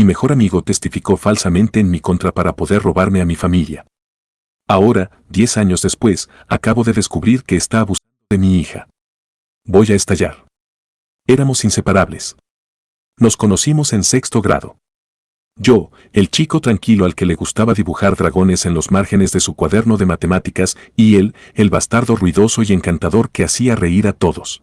Mi mejor amigo testificó falsamente en mi contra para poder robarme a mi familia. Ahora, 10 años después, acabo de descubrir que está abusando de mi hija. Voy a estallar. Éramos inseparables. Nos conocimos en sexto grado. Yo, el chico tranquilo al que le gustaba dibujar dragones en los márgenes de su cuaderno de matemáticas, y él, el bastardo ruidoso y encantador que hacía reír a todos.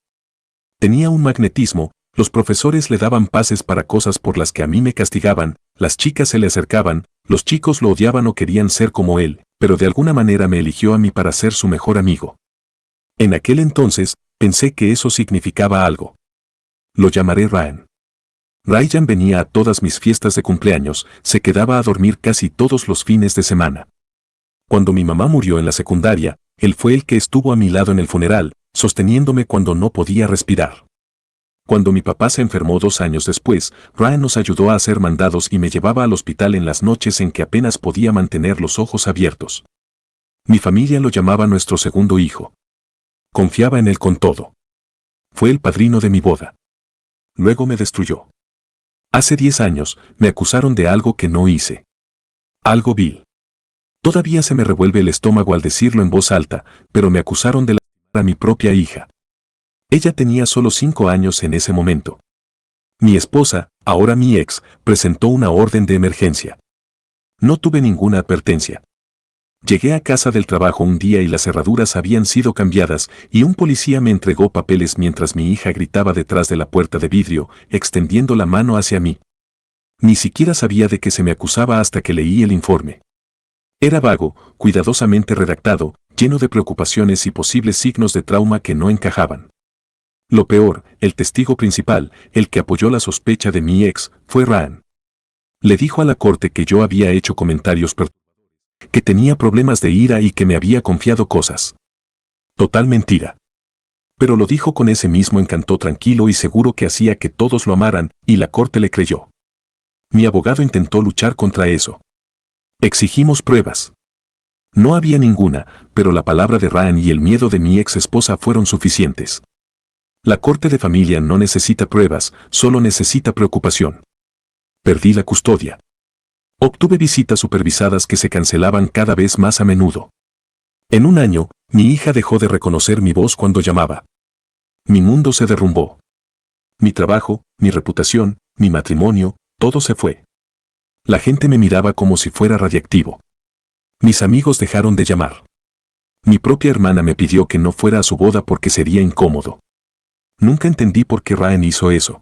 Tenía un magnetismo, los profesores le daban pases para cosas por las que a mí me castigaban, las chicas se le acercaban, los chicos lo odiaban o querían ser como él, pero de alguna manera me eligió a mí para ser su mejor amigo. En aquel entonces, pensé que eso significaba algo. Lo llamaré Ryan. Ryan venía a todas mis fiestas de cumpleaños, se quedaba a dormir casi todos los fines de semana. Cuando mi mamá murió en la secundaria, él fue el que estuvo a mi lado en el funeral, sosteniéndome cuando no podía respirar. Cuando mi papá se enfermó 2 años después, Ryan nos ayudó a hacer mandados y me llevaba al hospital en las noches en que apenas podía mantener los ojos abiertos. Mi familia lo llamaba nuestro segundo hijo. Confiaba en él con todo. Fue el padrino de mi boda. Luego me destruyó. Hace 10 años, me acusaron de algo que no hice. Algo vil. Todavía se me revuelve el estómago al decirlo en voz alta, pero me acusaron de lastimar a mi propia hija. Ella tenía solo 5 años en ese momento. Mi esposa, ahora mi ex, presentó una orden de emergencia. No tuve ninguna advertencia. Llegué a casa del trabajo un día y las cerraduras habían sido cambiadas y un policía me entregó papeles mientras mi hija gritaba detrás de la puerta de vidrio, extendiendo la mano hacia mí. Ni siquiera sabía de qué se me acusaba hasta que leí el informe. Era vago, cuidadosamente redactado, lleno de preocupaciones y posibles signos de trauma que no encajaban. Lo peor, el testigo principal, el que apoyó la sospecha de mi ex, fue Ryan. Le dijo a la corte que yo había hecho comentarios perturbadores, que tenía problemas de ira y que me había confiado cosas. Total mentira. Pero lo dijo con ese mismo encanto tranquilo y seguro que hacía que todos lo amaran, y la corte le creyó. Mi abogado intentó luchar contra eso. Exigimos pruebas. No había ninguna, pero la palabra de Ryan y el miedo de mi ex esposa fueron suficientes. La corte de familia no necesita pruebas, solo necesita preocupación. Perdí la custodia. Obtuve visitas supervisadas que se cancelaban cada vez más a menudo. En un año, mi hija dejó de reconocer mi voz cuando llamaba. Mi mundo se derrumbó. Mi trabajo, mi reputación, mi matrimonio, todo se fue. La gente me miraba como si fuera radiactivo. Mis amigos dejaron de llamar. Mi propia hermana me pidió que no fuera a su boda porque sería incómodo. Nunca entendí por qué Ryan hizo eso.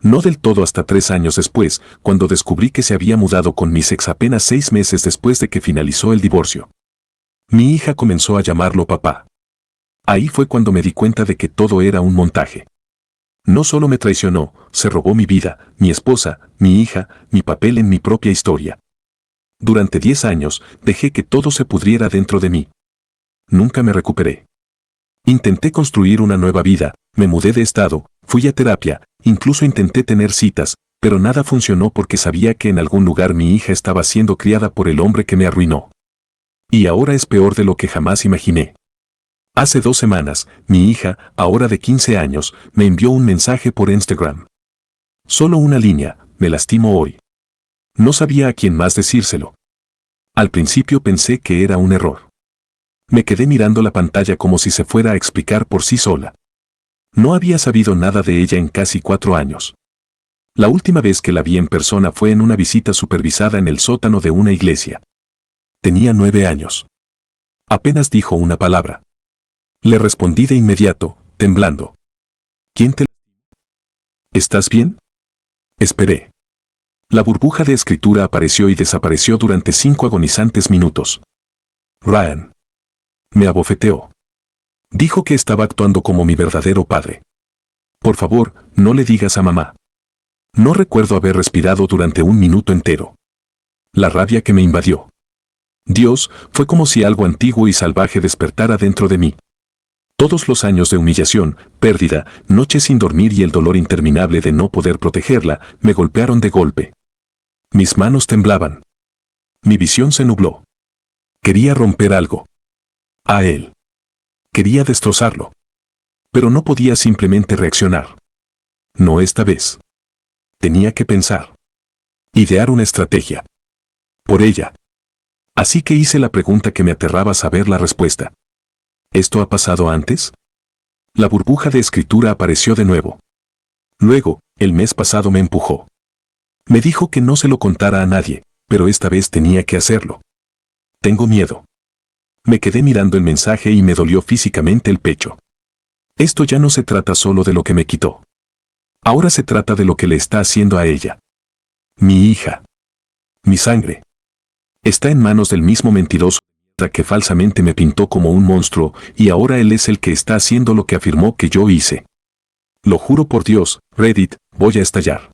No del todo hasta 3 años después, cuando descubrí que se había mudado con mis ex apenas 6 meses después de que finalizó el divorcio. Mi hija comenzó a llamarlo papá. Ahí fue cuando me di cuenta de que todo era un montaje. No solo me traicionó, se robó mi vida, mi esposa, mi hija, mi papel en mi propia historia. Durante 10 años, dejé que todo se pudriera dentro de mí. Nunca me recuperé. Intenté construir una nueva vida, me mudé de estado, fui a terapia, incluso intenté tener citas, pero nada funcionó porque sabía que en algún lugar mi hija estaba siendo criada por el hombre que me arruinó. Y ahora es peor de lo que jamás imaginé. Hace 2 semanas, mi hija, ahora de 15 años, me envió un mensaje por Instagram. Solo una línea, me lastimo hoy. No sabía a quién más decírselo. Al principio pensé que era un error. Me quedé mirando la pantalla como si se fuera a explicar por sí sola. No había sabido nada de ella en casi 4 años. La última vez que la vi en persona fue en una visita supervisada en el sótano de una iglesia. Tenía 9 años. Apenas dijo una palabra. Le respondí de inmediato, temblando. ¿Quién te lastimó? ¿Estás bien? Esperé. La burbuja de escritura apareció y desapareció durante 5 agonizantes minutos. Ryan. Me abofeteó. Dijo que estaba actuando como mi verdadero padre. Por favor, no le digas a mamá. No recuerdo haber respirado durante 1 minuto entero. La rabia que me invadió. Dios, fue como si algo antiguo y salvaje despertara dentro de mí. Todos los años de humillación, pérdida, noches sin dormir y el dolor interminable de no poder protegerla, me golpearon de golpe. Mis manos temblaban. Mi visión se nubló. Quería romper algo. A él. Quería destrozarlo. Pero no podía simplemente reaccionar. No esta vez. Tenía que pensar. Idear una estrategia. Por ella. Así que hice la pregunta que me aterraba saber la respuesta. ¿Esto ha pasado antes? La burbuja de escritura apareció de nuevo. Luego, el mes pasado me empujó. Me dijo que no se lo contara a nadie, pero esta vez tenía que hacerlo. Tengo miedo. Me quedé mirando el mensaje y me dolió físicamente el pecho. Esto ya no se trata solo de lo que me quitó. Ahora se trata de lo que le está haciendo a ella. Mi hija. Mi sangre. Está en manos del mismo mentiroso que falsamente me pintó como un monstruo, y ahora él es el que está haciendo lo que afirmó que yo hice. Lo juro por Dios, Reddit, voy a estallar.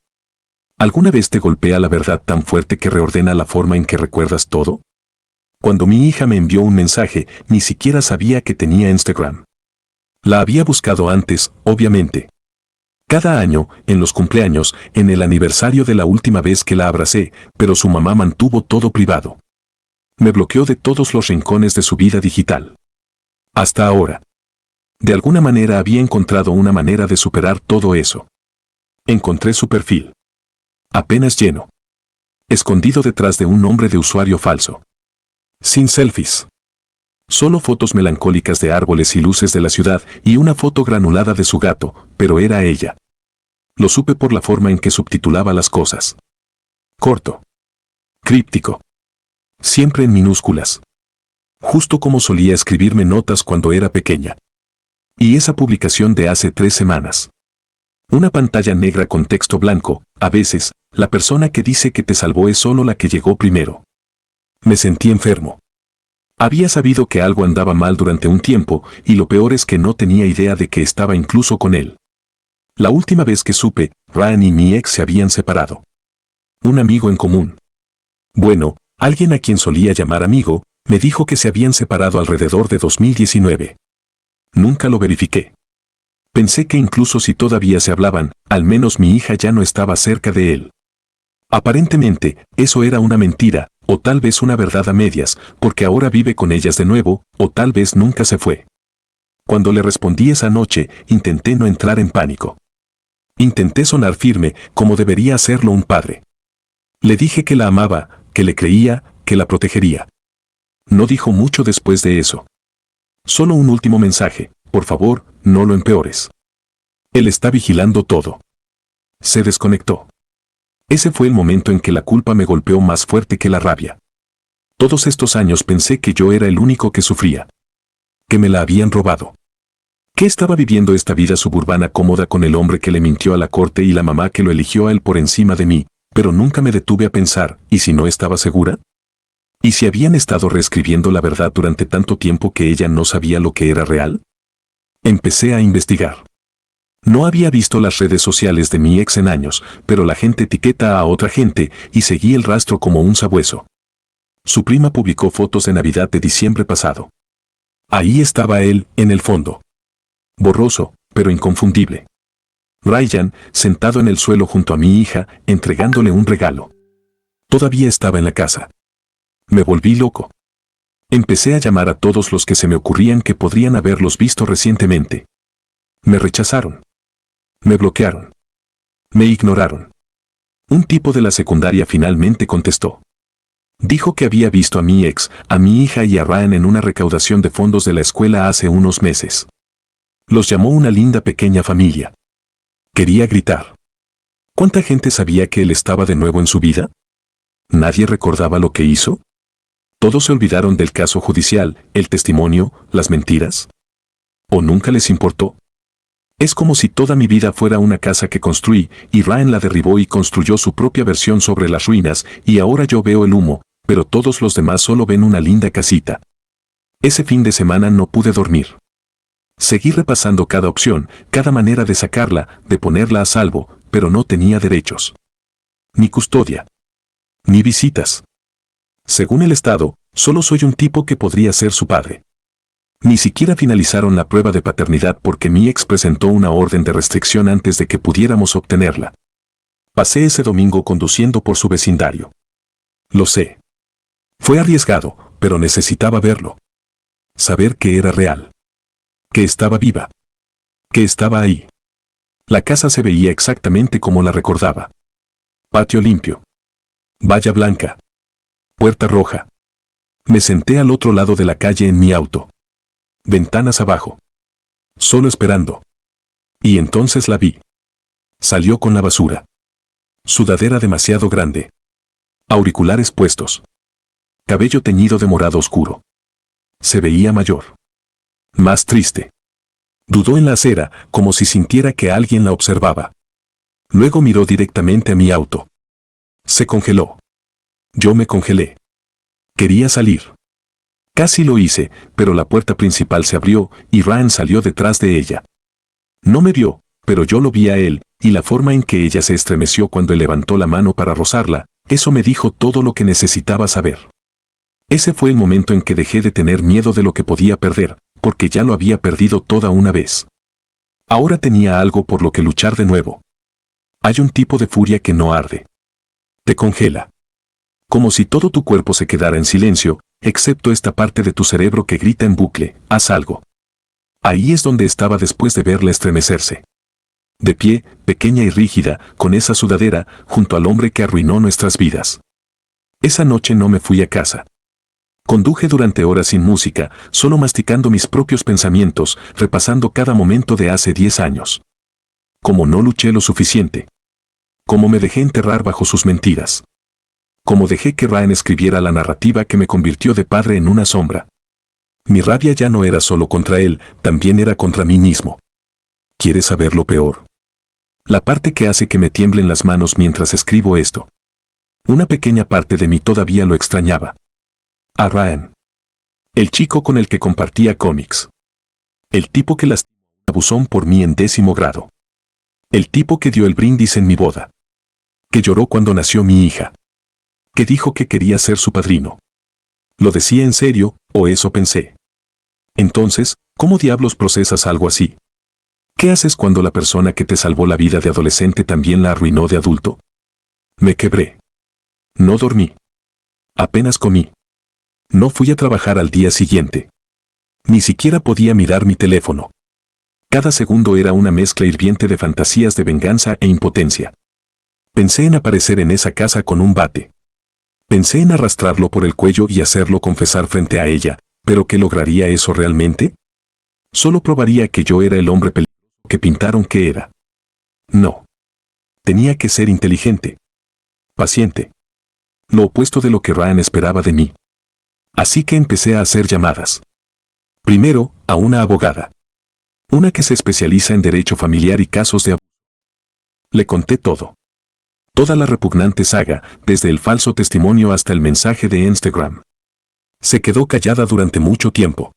¿Alguna vez te golpea la verdad tan fuerte que reordena la forma en que recuerdas todo? Cuando mi hija me envió un mensaje, ni siquiera sabía que tenía Instagram. La había buscado antes, obviamente. Cada año, en los cumpleaños, en el aniversario de la última vez que la abracé, pero su mamá mantuvo todo privado. Me bloqueó de todos los rincones de su vida digital. Hasta ahora. De alguna manera había encontrado una manera de superar todo eso. Encontré su perfil. Apenas lleno. Escondido detrás de un nombre de usuario falso. Sin selfies. Solo fotos melancólicas de árboles y luces de la ciudad y una foto granulada de su gato, pero era ella. Lo supe por la forma en que subtitulaba las cosas. Corto. Críptico. Siempre en minúsculas. Justo como solía escribirme notas cuando era pequeña. Y esa publicación de hace 3 semanas. Una pantalla negra con texto blanco, a veces, la persona que dice que te salvó es solo la que llegó primero. Me sentí enfermo. Había sabido que algo andaba mal durante un tiempo, y lo peor es que no tenía idea de que estaba incluso con él. La última vez que supe, Ryan y mi ex se habían separado. Un amigo en común. Bueno, alguien a quien solía llamar amigo, me dijo que se habían separado alrededor de 2019. Nunca lo verifiqué. Pensé que incluso si todavía se hablaban, al menos mi hija ya no estaba cerca de él. Aparentemente, eso era una mentira, o tal vez una verdad a medias, porque ahora vive con ellas de nuevo, o tal vez nunca se fue. Cuando le respondí esa noche, intenté no entrar en pánico. Intenté sonar firme, como debería hacerlo un padre. Le dije que la amaba, que le creía, que la protegería. No dijo mucho después de eso. Solo un último mensaje, por favor, no lo empeores. Él está vigilando todo. Se desconectó. Ese fue el momento en que la culpa me golpeó más fuerte que la rabia. Todos estos años pensé que yo era el único que sufría. Que me la habían robado. Que estaba viviendo esta vida suburbana cómoda con el hombre que le mintió a la corte y la mamá que lo eligió a él por encima de mí, pero nunca me detuve a pensar, ¿y si no estaba segura? ¿Y si habían estado reescribiendo la verdad durante tanto tiempo que ella no sabía lo que era real? Empecé a investigar. No había visto las redes sociales de mi ex en años, pero la gente etiqueta a otra gente y seguí el rastro como un sabueso. Su prima publicó fotos de Navidad de diciembre pasado. Ahí estaba él, en el fondo. Borroso, pero inconfundible. Ryan, sentado en el suelo junto a mi hija, entregándole un regalo. Todavía estaba en la casa. Me volví loco. Empecé a llamar a todos los que se me ocurrían que podrían haberlos visto recientemente. Me rechazaron. Me bloquearon. Me ignoraron. Un tipo de la secundaria finalmente contestó. Dijo que había visto a mi ex, a mi hija y a Ryan en una recaudación de fondos de la escuela hace unos meses. Los llamó una linda pequeña familia. Quería gritar. ¿Cuánta gente sabía que él estaba de nuevo en su vida? ¿Nadie recordaba lo que hizo? ¿Todos se olvidaron del caso judicial, el testimonio, las mentiras? ¿O nunca les importó? Es como si toda mi vida fuera una casa que construí, y Ryan la derribó y construyó su propia versión sobre las ruinas, y ahora yo veo el humo, pero todos los demás solo ven una linda casita. Ese fin de semana no pude dormir. Seguí repasando cada opción, cada manera de sacarla, de ponerla a salvo, pero no tenía derechos. Ni custodia. Ni visitas. Según el Estado, solo soy un tipo que podría ser su padre. Ni siquiera finalizaron la prueba de paternidad porque mi ex presentó una orden de restricción antes de que pudiéramos obtenerla. Pasé ese domingo conduciendo por su vecindario. Lo sé. Fue arriesgado, pero necesitaba verlo. Saber que era real. Que estaba viva. Que estaba ahí. La casa se veía exactamente como la recordaba. Patio limpio. Valla blanca. Puerta roja. Me senté al otro lado de la calle en mi auto. Ventanas abajo. Solo esperando. Y entonces la vi. Salió con la basura. Sudadera demasiado grande. Auriculares puestos. Cabello teñido de morado oscuro. Se veía mayor. Más triste. Dudó en la acera, como si sintiera que alguien la observaba. Luego miró directamente a mi auto. Se congeló. Yo me congelé. Quería salir. Casi lo hice, pero la puerta principal se abrió y Ryan salió detrás de ella. No me vio, pero yo lo vi a él, y la forma en que ella se estremeció cuando él levantó la mano para rozarla, eso me dijo todo lo que necesitaba saber. Ese fue el momento en que dejé de tener miedo de lo que podía perder, porque ya lo había perdido toda una vez. Ahora tenía algo por lo que luchar de nuevo. Hay un tipo de furia que no arde. Te congela. Como si todo tu cuerpo se quedara en silencio, excepto esta parte de tu cerebro que grita en bucle, haz algo. Ahí es donde estaba después de verla estremecerse. De pie, pequeña y rígida, con esa sudadera, junto al hombre que arruinó nuestras vidas. Esa noche no me fui a casa. Conduje durante horas sin música, solo masticando mis propios pensamientos, repasando cada momento de hace 10 años. Como no luché lo suficiente. Como me dejé enterrar bajo sus mentiras. Como dejé que Ryan escribiera la narrativa que me convirtió de padre en una sombra. Mi rabia ya no era solo contra él, también era contra mí mismo. ¿Quieres saber lo peor? La parte que hace que me tiemblen las manos mientras escribo esto. Una pequeña parte de mí todavía lo extrañaba. A Ryan. El chico con el que compartía cómics. El tipo que lastimó a Buzón por mí en 10º grado. El tipo que dio el brindis en mi boda. Que lloró cuando nació mi hija. Que dijo que quería ser su padrino. ¿Lo decía en serio, o eso pensé? Entonces, ¿cómo diablos procesas algo así? ¿Qué haces cuando la persona que te salvó la vida de adolescente también la arruinó de adulto? Me quebré. No dormí. Apenas comí. No fui a trabajar al día siguiente. Ni siquiera podía mirar mi teléfono. Cada segundo era una mezcla hirviente de fantasías de venganza e impotencia. Pensé en aparecer en esa casa con un bate. Pensé en arrastrarlo por el cuello y hacerlo confesar frente a ella, pero ¿qué lograría eso realmente? Solo probaría que yo era el hombre peligroso que pintaron que era. No. Tenía que ser inteligente. Paciente. Lo opuesto de lo que Ryan esperaba de mí. Así que empecé a hacer llamadas. Primero, a una abogada. Una que se especializa en derecho familiar y casos de abuso. Le conté todo. Toda la repugnante saga, desde el falso testimonio hasta el mensaje de Instagram. Se quedó callada durante mucho tiempo.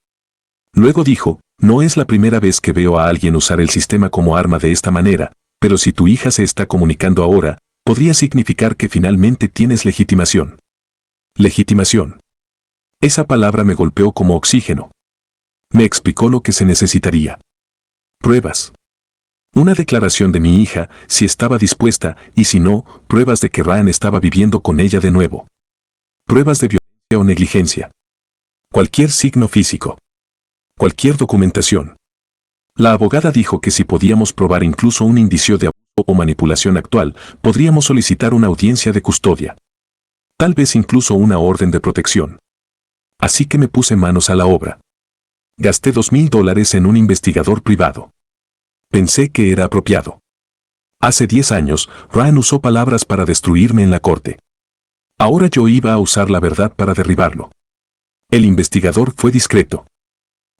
Luego dijo, no es la primera vez que veo a alguien usar el sistema como arma de esta manera, pero si tu hija se está comunicando ahora, podría significar que finalmente tienes legitimación. Legitimación. Esa palabra me golpeó como oxígeno. Me explicó lo que se necesitaría. Pruebas. Una declaración de mi hija, si estaba dispuesta, y si no, pruebas de que Ryan estaba viviendo con ella de nuevo. Pruebas de violencia o negligencia. Cualquier signo físico. Cualquier documentación. La abogada dijo que si podíamos probar incluso un indicio de abuso o manipulación actual, podríamos solicitar una audiencia de custodia. Tal vez incluso una orden de protección. Así que me puse manos a la obra. Gasté $2,000 en un investigador privado. Pensé que era apropiado. Hace 10 años, Ryan usó palabras para destruirme en la corte. Ahora yo iba a usar la verdad para derribarlo. El investigador fue discreto.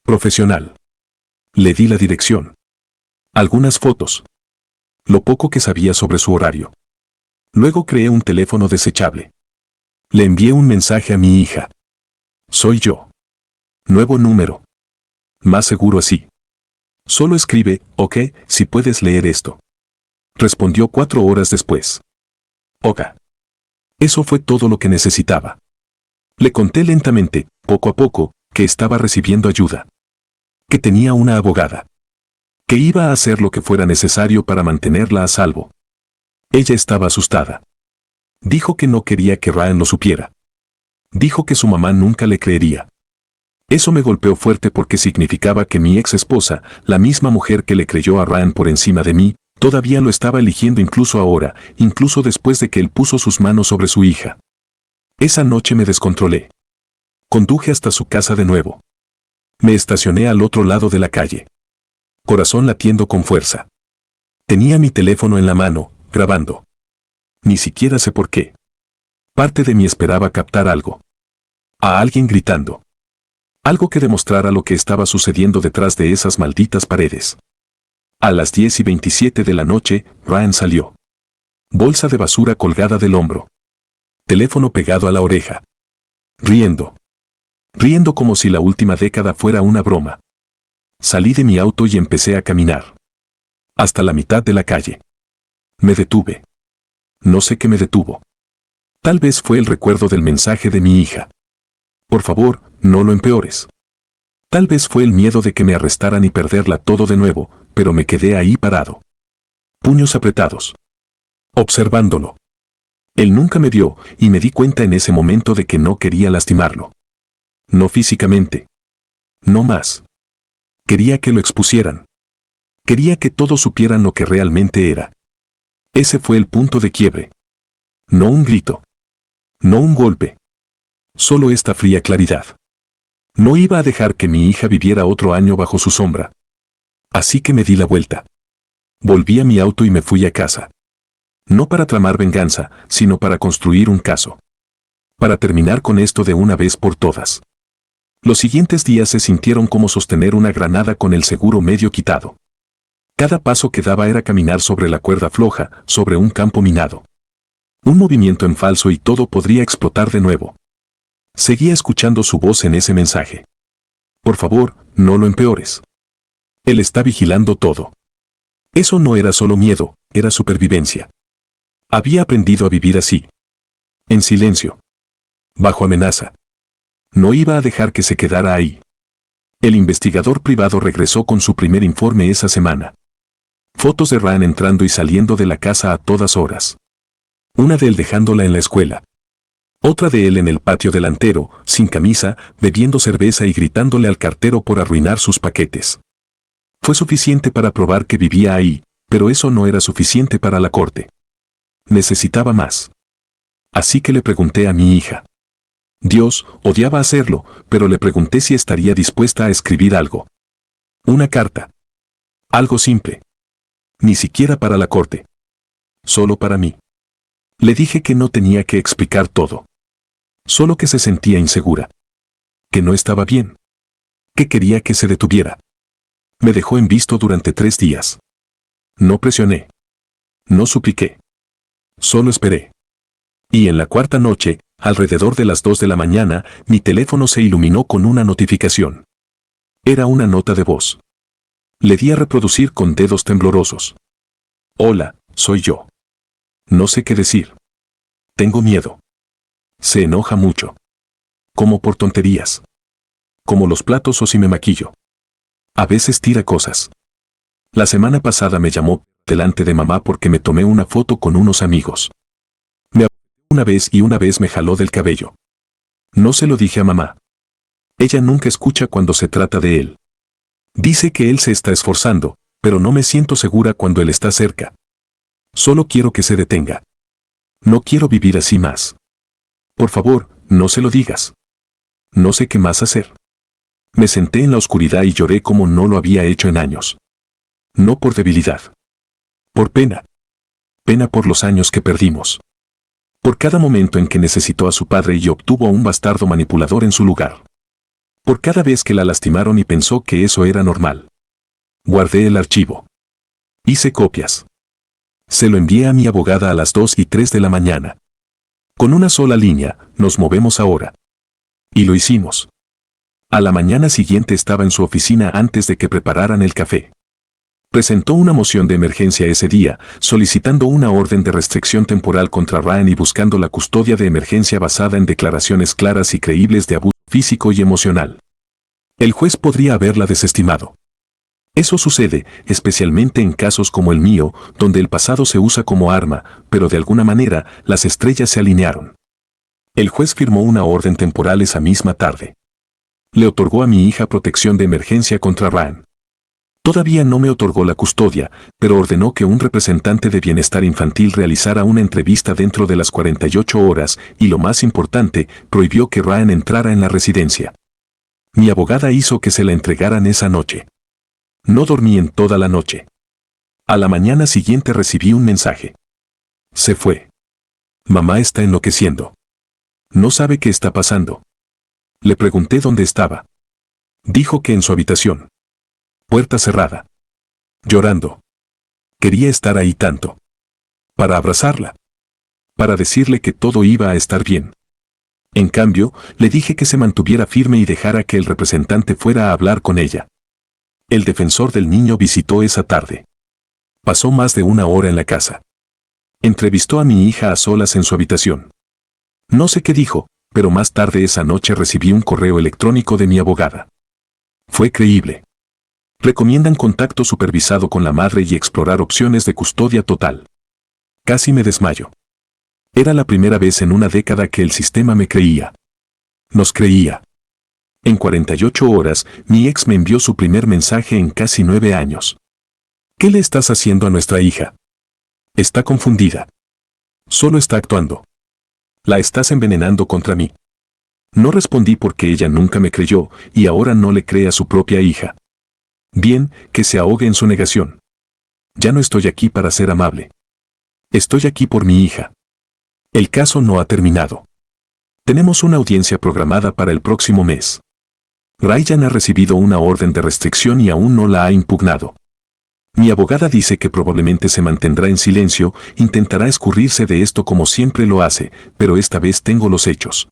Profesional. Le di la dirección. Algunas fotos. Lo poco que sabía sobre su horario. Luego creé un teléfono desechable. Le envié un mensaje a mi hija. Soy yo. Nuevo número. Más seguro así. Solo escribe, ok, si puedes leer esto. Respondió 4 horas después. Ok. Eso fue todo lo que necesitaba. Le conté lentamente, poco a poco, que estaba recibiendo ayuda. Que tenía una abogada. Que iba a hacer lo que fuera necesario para mantenerla a salvo. Ella estaba asustada. Dijo que no quería que Ryan lo supiera. Dijo que su mamá nunca le creería. Eso me golpeó fuerte porque significaba que mi ex esposa, la misma mujer que le creyó a Ryan por encima de mí, Todavía lo estaba eligiendo incluso ahora, incluso después de que él puso sus manos sobre su hija. Esa noche me descontrolé. Conduje hasta su casa de nuevo. Me estacioné al otro lado de la calle. Corazón latiendo con fuerza. Tenía mi teléfono en la mano, grabando. Ni siquiera sé por qué. Parte de mí esperaba captar algo. A alguien gritando. Algo que demostrara lo que estaba sucediendo detrás de esas malditas paredes. A las 10:27 de la noche, Ryan salió. Bolsa de basura colgada del hombro. Teléfono pegado a la oreja. Riendo. Riendo como si la última década fuera una broma. Salí de mi auto y empecé a caminar. Hasta la mitad de la calle. Me detuve. No sé qué me detuvo. Tal vez fue el recuerdo del mensaje de mi hija. Por favor, no lo empeores. Tal vez fue el miedo de que me arrestaran y perderla todo de nuevo, pero me quedé ahí parado. Puños apretados. Observándolo. Él nunca me vio y me di cuenta en ese momento de que no quería lastimarlo. No físicamente. No más. Quería que lo expusieran. Quería que todos supieran lo que realmente era. Ese fue el punto de quiebre. No un grito. No un golpe. Solo esta fría claridad. No iba a dejar que mi hija viviera otro año bajo su sombra. Así que me di la vuelta. Volví a mi auto y me fui a casa. No para tramar venganza, sino para construir un caso. Para terminar con esto de una vez por todas. Los siguientes días se sintieron como sostener una granada con el seguro medio quitado. Cada paso que daba era caminar sobre la cuerda floja, sobre un campo minado. Un movimiento en falso y todo podría explotar de nuevo. Seguía escuchando su voz en ese mensaje. Por favor, no lo empeores. Él está vigilando todo. Eso no era solo miedo, era supervivencia. Había aprendido a vivir así. En silencio. Bajo amenaza. No iba a dejar que se quedara ahí. El investigador privado regresó con su primer informe esa semana. Fotos de Ryan entrando y saliendo de la casa a todas horas. Una de él dejándola en la escuela. Otra de él en el patio delantero, sin camisa, bebiendo cerveza y gritándole al cartero por arruinar sus paquetes. Fue suficiente para probar que vivía ahí, pero eso no era suficiente para la corte. Necesitaba más. Así que le pregunté a mi hija. Dios, odiaba hacerlo, pero le pregunté si estaría dispuesta a escribir algo. Una carta. Algo simple. Ni siquiera para la corte. Solo para mí. Le dije que no tenía que explicar todo. Solo que se sentía insegura. Que no estaba bien. Que quería que se detuviera. Me dejó en visto durante 3 días. No presioné. No supliqué. Solo esperé. Y en la cuarta noche, alrededor de las 2 de la mañana, mi teléfono se iluminó con una notificación. Era una nota de voz. Le di a reproducir con dedos temblorosos. Hola, soy yo. No sé qué decir. Tengo miedo. Se enoja mucho. Como por tonterías. Como los platos o si me maquillo. A veces tira cosas. La semana pasada me llamó delante de mamá porque me tomé una foto con unos amigos. Me habló una vez me jaló del cabello. No se lo dije a mamá. Ella nunca escucha cuando se trata de él. Dice que él se está esforzando, pero no me siento segura cuando él está cerca. Solo quiero que se detenga. No quiero vivir así más. Por favor, no se lo digas. No sé qué más hacer. Me senté en la oscuridad y lloré como no lo había hecho en años. No por debilidad. Por pena. Pena por los años que perdimos. Por cada momento en que necesitó a su padre y obtuvo a un bastardo manipulador en su lugar. Por cada vez que la lastimaron y pensó que eso era normal. Guardé el archivo. Hice copias. Se lo envié a mi abogada a las 2:03 de la mañana. Con una sola línea, nos movemos ahora. Y lo hicimos. A la mañana siguiente estaba en su oficina antes de que prepararan el café. Presentó una moción de emergencia ese día, solicitando una orden de restricción temporal contra Ryan y buscando la custodia de emergencia basada en declaraciones claras y creíbles de abuso físico y emocional. El juez podría haberla desestimado. Eso sucede, especialmente en casos como el mío, donde el pasado se usa como arma, pero de alguna manera, las estrellas se alinearon. El juez firmó una orden temporal esa misma tarde. Le otorgó a mi hija protección de emergencia contra Ryan. Todavía no me otorgó la custodia, pero ordenó que un representante de bienestar infantil realizara una entrevista dentro de las 48 horas y, lo más importante, prohibió que Ryan entrara en la residencia. Mi abogada hizo que se la entregaran esa noche. No dormí en toda la noche. A la mañana siguiente recibí un mensaje. Se fue. Mamá está enloqueciendo. No sabe qué está pasando. Le pregunté dónde estaba. Dijo que en su habitación. Puerta cerrada. Llorando. Quería estar ahí tanto. Para abrazarla. Para decirle que todo iba a estar bien. En cambio, le dije que se mantuviera firme y dejara que el representante fuera a hablar con ella. El defensor del niño visitó esa tarde. Pasó más de una hora en la casa. Entrevistó a mi hija a solas en su habitación. No sé qué dijo, pero más tarde esa noche recibí un correo electrónico de mi abogada. Fue creíble. Recomiendan contacto supervisado con la madre y explorar opciones de custodia total. Casi me desmayo. Era la primera vez en una década que el sistema me creía. Nos creía. En 48 horas, mi ex me envió su primer mensaje en casi 9 años. ¿Qué le estás haciendo a nuestra hija? Está confundida. Solo está actuando. La estás envenenando contra mí. No respondí porque ella nunca me creyó y ahora no le cree a su propia hija. Bien, que se ahogue en su negación. Ya no estoy aquí para ser amable. Estoy aquí por mi hija. El caso no ha terminado. Tenemos una audiencia programada para el próximo mes. Ryan ha recibido una orden de restricción y aún no la ha impugnado. Mi abogada dice que probablemente se mantendrá en silencio, intentará escurrirse de esto como siempre lo hace, pero esta vez tengo los hechos.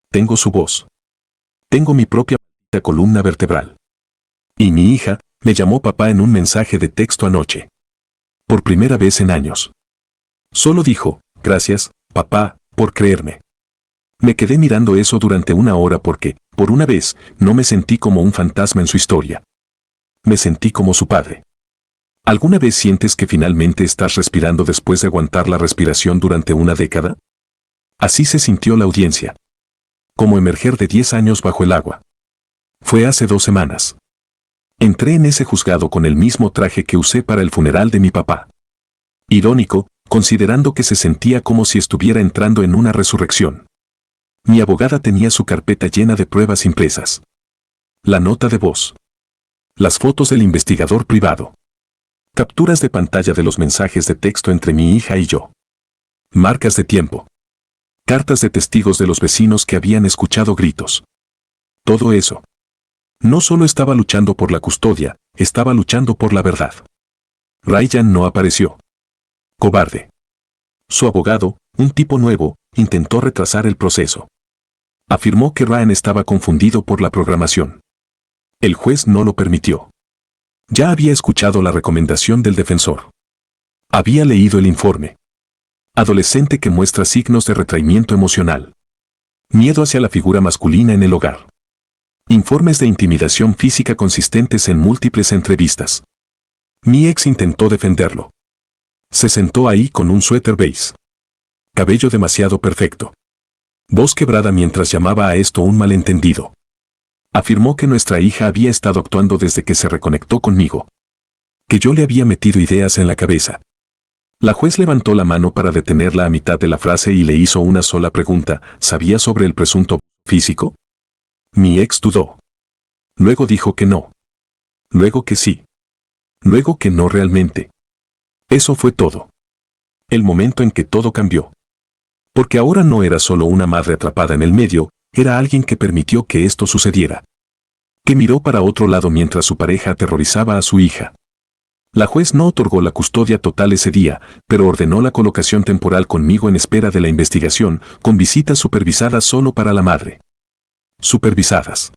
Tengo su voz. Tengo mi propia columna vertebral. Y mi hija me llamó papá en un mensaje de texto anoche. Por primera vez en años. Solo dijo, gracias, papá, por creerme. Me quedé mirando eso durante una hora porque, por una vez, no me sentí como un fantasma en su historia. Me sentí como su padre. ¿Alguna vez sientes que finalmente estás respirando después de aguantar la respiración durante una década? Así se sintió la audiencia. Como emerger de 10 años bajo el agua. Fue hace 2 semanas. Entré en ese juzgado con el mismo traje que usé para el funeral de mi papá. Irónico, considerando que se sentía como si estuviera entrando en una resurrección. Mi abogada tenía su carpeta llena de pruebas impresas. La nota de voz. Las fotos del investigador privado. Capturas de pantalla de los mensajes de texto entre mi hija y yo. Marcas de tiempo. Cartas de testigos de los vecinos que habían escuchado gritos. Todo eso. No solo estaba luchando por la custodia, estaba luchando por la verdad. Ryan no apareció. Cobarde. Su abogado, un tipo nuevo, intentó retrasar el proceso. Afirmó que Ryan estaba confundido por la programación. El juez no lo permitió. Ya había escuchado la recomendación del defensor. Había leído el informe. Adolescente que muestra signos de retraimiento emocional. Miedo hacia la figura masculina en el hogar. Informes de intimidación física consistentes en múltiples entrevistas. Mi ex intentó defenderlo. Se sentó ahí con un suéter beige. Cabello demasiado perfecto. Voz quebrada mientras llamaba a esto un malentendido. Afirmó que nuestra hija había estado actuando desde que se reconectó conmigo. Que yo le había metido ideas en la cabeza. La juez levantó la mano para detenerla a mitad de la frase y le hizo una sola pregunta: ¿sabía sobre el presunto físico? Mi ex dudó. Luego dijo que no. Luego que sí. Luego que no realmente. Eso fue todo. El momento en que todo cambió. Porque ahora no era solo una madre atrapada en el medio, era alguien que permitió que esto sucediera. Que miró para otro lado mientras su pareja aterrorizaba a su hija. La juez no otorgó la custodia total ese día, pero ordenó la colocación temporal conmigo en espera de la investigación, con visitas supervisadas solo para la madre. Supervisadas.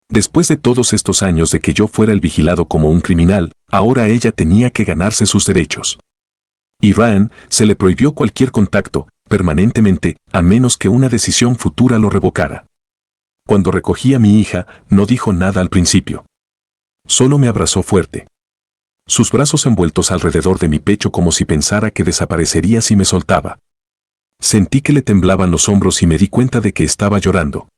Después de todos estos años de que yo fuera el vigilado como un criminal, ahora ella tenía que ganarse sus derechos. Y Ryan se le prohibió cualquier contacto, permanentemente, a menos que una decisión futura lo revocara. Cuando recogí a mi hija, no dijo nada al principio. Solo me abrazó fuerte. Sus brazos envueltos alrededor de mi pecho como si pensara que desaparecería si me soltaba. Sentí que le temblaban los hombros y me di cuenta de que estaba llorando.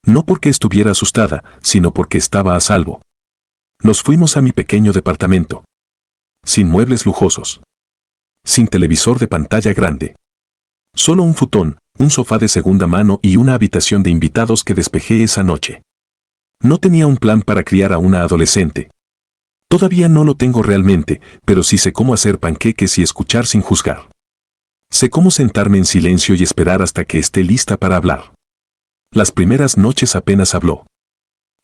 No porque estuviera asustada, sino porque estaba a salvo. Nos fuimos a mi pequeño departamento. Sin muebles lujosos. Sin televisor de pantalla grande. Solo un futón, un sofá de segunda mano y una habitación de invitados que despejé esa noche. No tenía un plan para criar a una adolescente. Todavía no lo tengo realmente, pero sí sé cómo hacer panqueques y escuchar sin juzgar. Sé cómo sentarme en silencio y esperar hasta que esté lista para hablar. Las primeras noches apenas habló.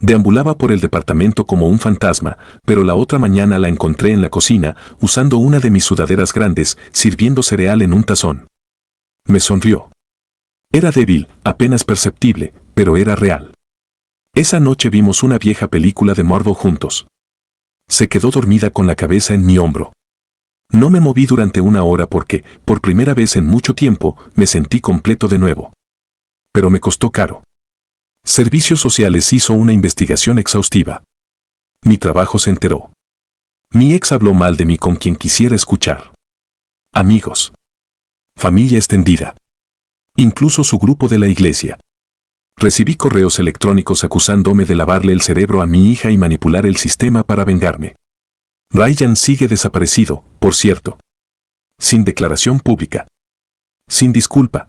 Deambulaba por el departamento como un fantasma, pero la otra mañana la encontré en la cocina, usando una de mis sudaderas grandes, sirviendo cereal en un tazón. Me sonrió. Era débil, apenas perceptible, pero era real. Esa noche vimos una vieja película de morbo juntos. Se quedó dormida con la cabeza en mi hombro. No me moví durante una hora porque, por primera vez en mucho tiempo, me sentí completo de nuevo. Pero me costó caro. Servicios Sociales hizo una investigación exhaustiva. Mi trabajo se enteró. Mi ex habló mal de mí con quien quisiera escuchar. Amigos. Familia extendida. Incluso su grupo de la iglesia. Recibí correos electrónicos acusándome de lavarle el cerebro a mi hija y manipular el sistema para vengarme. Ryan sigue desaparecido, por cierto. Sin declaración pública. Sin disculpa.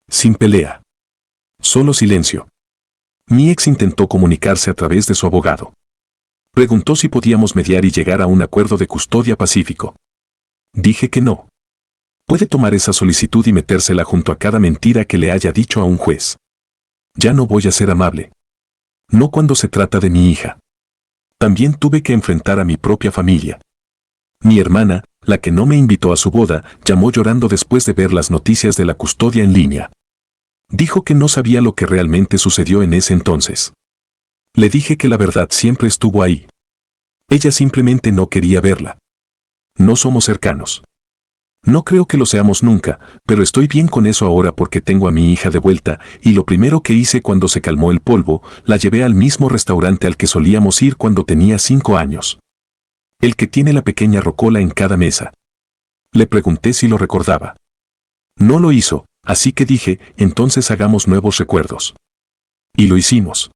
Sin pelea. Solo silencio. Mi ex intentó comunicarse a través de su abogado. Preguntó si podíamos mediar y llegar a un acuerdo de custodia pacífico. Dije que no. Puede tomar esa solicitud y metérsela junto a cada mentira que le haya dicho a un juez. Ya no voy a ser amable. No cuando se trata de mi hija. También tuve que enfrentar a mi propia familia. Mi hermana, la que no me invitó a su boda, llamó llorando después de ver las noticias de la custodia en línea. Dijo que no sabía lo que realmente sucedió en ese entonces. Le dije que la verdad siempre estuvo ahí. Ella simplemente no quería verla. No somos cercanos. No creo que lo seamos nunca, pero estoy bien con eso ahora porque tengo a mi hija de vuelta, y lo primero que hice cuando se calmó el polvo, la llevé al mismo restaurante al que solíamos ir cuando tenía 5 años. El que tiene la pequeña rocola en cada mesa. Le pregunté si lo recordaba. No lo hizo, así que dije, entonces hagamos nuevos recuerdos. Y lo hicimos.